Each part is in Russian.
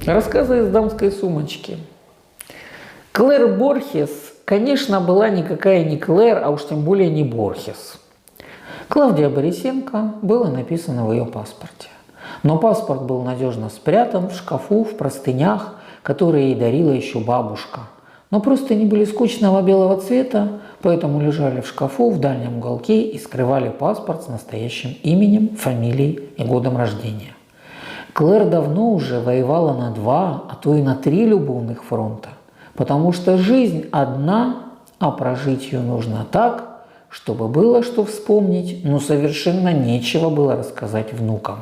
Рассказы из дамской сумочки. Клэр Борхес, конечно, была никакая не Клэр, а уж тем более не Борхес. Клавдия Борисенко было написано в ее паспорте. Но паспорт был надежно спрятан в шкафу, в простынях, которые ей дарила еще бабушка. Но простыни были скучного белого цвета, поэтому лежали в шкафу в дальнем уголке и скрывали паспорт с настоящим именем, фамилией и годом рождения. Клэр давно уже воевала на 2, а то и на 3 любовных фронта, потому что жизнь одна, а прожить ее нужно так, чтобы было что вспомнить, но совершенно нечего было рассказать внукам.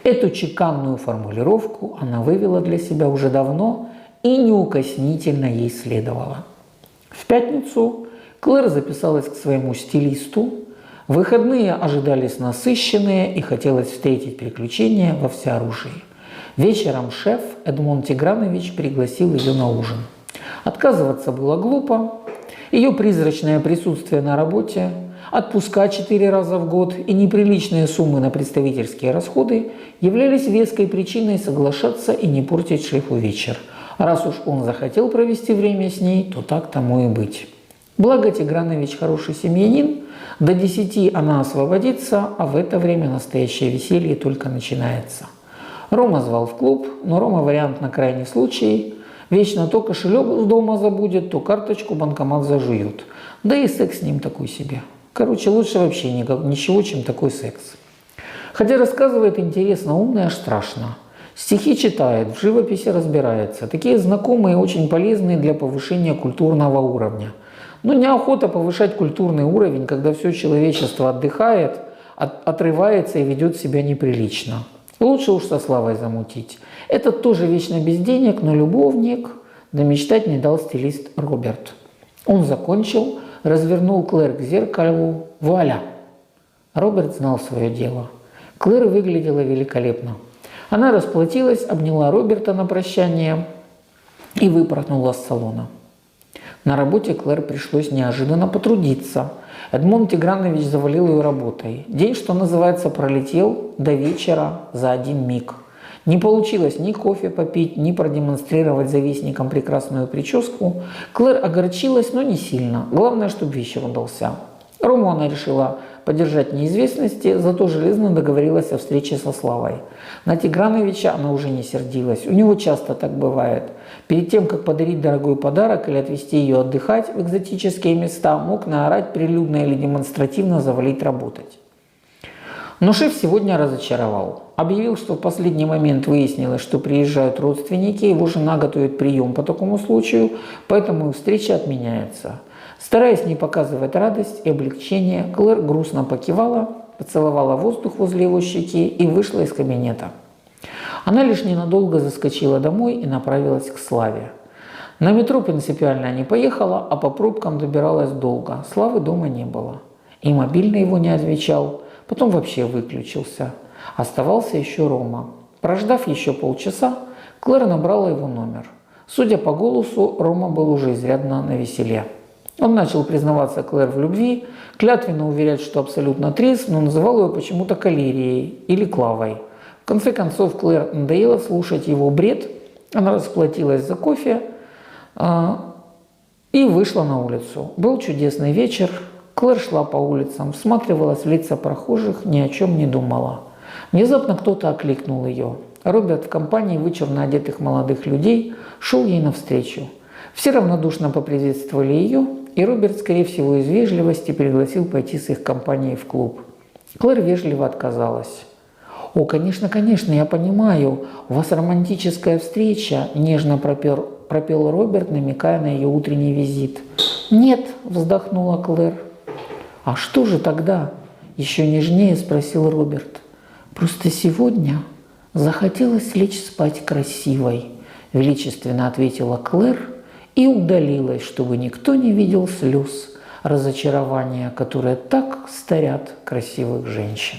Эту чеканную формулировку она вывела для себя уже давно и неукоснительно ей следовала. В пятницу Клэр записалась к своему стилисту. Выходные ожидались насыщенные и хотелось встретить приключения во всеоружии. Вечером шеф Эдмон Тигранович пригласил ее на ужин. Отказываться было глупо. Ее призрачное присутствие на работе, отпуска 4 раза в год и неприличные суммы на представительские расходы являлись веской причиной соглашаться и не портить шефу вечер. Раз уж он захотел провести время с ней, то так тому и быть. Благо Тигранович хороший семьянин, до 10 она освободится, а в это время настоящее веселье только начинается. Рома звал в клуб, но Рома вариант на крайний случай. Вечно то кошелек дома забудет, то карточку банкомат зажуют. Да и секс с ним такой себе. Короче, лучше вообще ничего, чем такой секс. Хотя рассказывает интересно, умно, аж страшно. Стихи читает, в живописи разбирается. Такие знакомые и очень полезные для повышения культурного уровня. Но неохота повышать культурный уровень, когда все человечество отдыхает, отрывается и ведет себя неприлично. Лучше уж со Славой замутить. Этот тоже вечно без денег, но любовник, да мечтать не дал стилист Роберт. Он закончил, развернул Клэр к зеркалу. Вуаля! Роберт знал свое дело. Клэр выглядела великолепно. Она расплатилась, обняла Роберта на прощание и выпорхнула с салона. На работе Клэр пришлось неожиданно потрудиться. Эдмон Тигранович завалил ее работой. День, что называется, пролетел до вечера за один миг. Не получилось ни кофе попить, ни продемонстрировать завистникам прекрасную прическу. Клэр огорчилась, но не сильно. Главное, чтобы вечер удался. Рому она решила поддержать неизвестности, зато железно договорилась о встрече со Славой. На Тиграновича она уже не сердилась. У него часто так бывает. Перед тем, как подарить дорогой подарок или отвезти ее отдыхать в экзотические места, мог наорать прилюдно или демонстративно завалить работать. Но шеф сегодня разочаровал. Объявил, что в последний момент выяснилось, что приезжают родственники, его жена готовит прием по такому случаю, поэтому встреча отменяется. Стараясь не показывать радость и облегчение, Клэр грустно покивала, поцеловала воздух возле его щеки и вышла из кабинета. Она лишь ненадолго заскочила домой и направилась к Славе. На метро принципиально не поехала, а по пробкам добиралась долго. Славы дома не было. И мобильный его не отвечал, потом вообще выключился. Оставался еще Рома. Прождав еще полчаса, Клэр набрала его номер. Судя по голосу, Рома был уже изрядно навеселе. Он начал признаваться Клэр в любви, клятвенно уверять, что абсолютно трезв, но называл ее почему-то Калерией или Клавой. В конце концов, Клэр надоело слушать его бред, она расплатилась за кофе и вышла на улицу. Был чудесный вечер, Клэр шла по улицам, всматривалась в лица прохожих, ни о чем не думала. Внезапно кто-то окликнул ее. Роберт в компании вычурно одетых молодых людей шел ей навстречу. Все равнодушно поприветствовали ее, и Роберт, скорее всего, из вежливости пригласил пойти с их компанией в клуб. Клэр вежливо отказалась. «О, конечно, конечно, я понимаю, у вас романтическая встреча», – нежно пропел Роберт, намекая на ее утренний визит. «Нет», – вздохнула Клэр. «А что же тогда?» – еще нежнее спросил Роберт. «Просто сегодня захотелось лечь спать красивой», – величественно ответила Клэр и удалилась, чтобы никто не видел слез разочарования, которые так старят красивых женщин.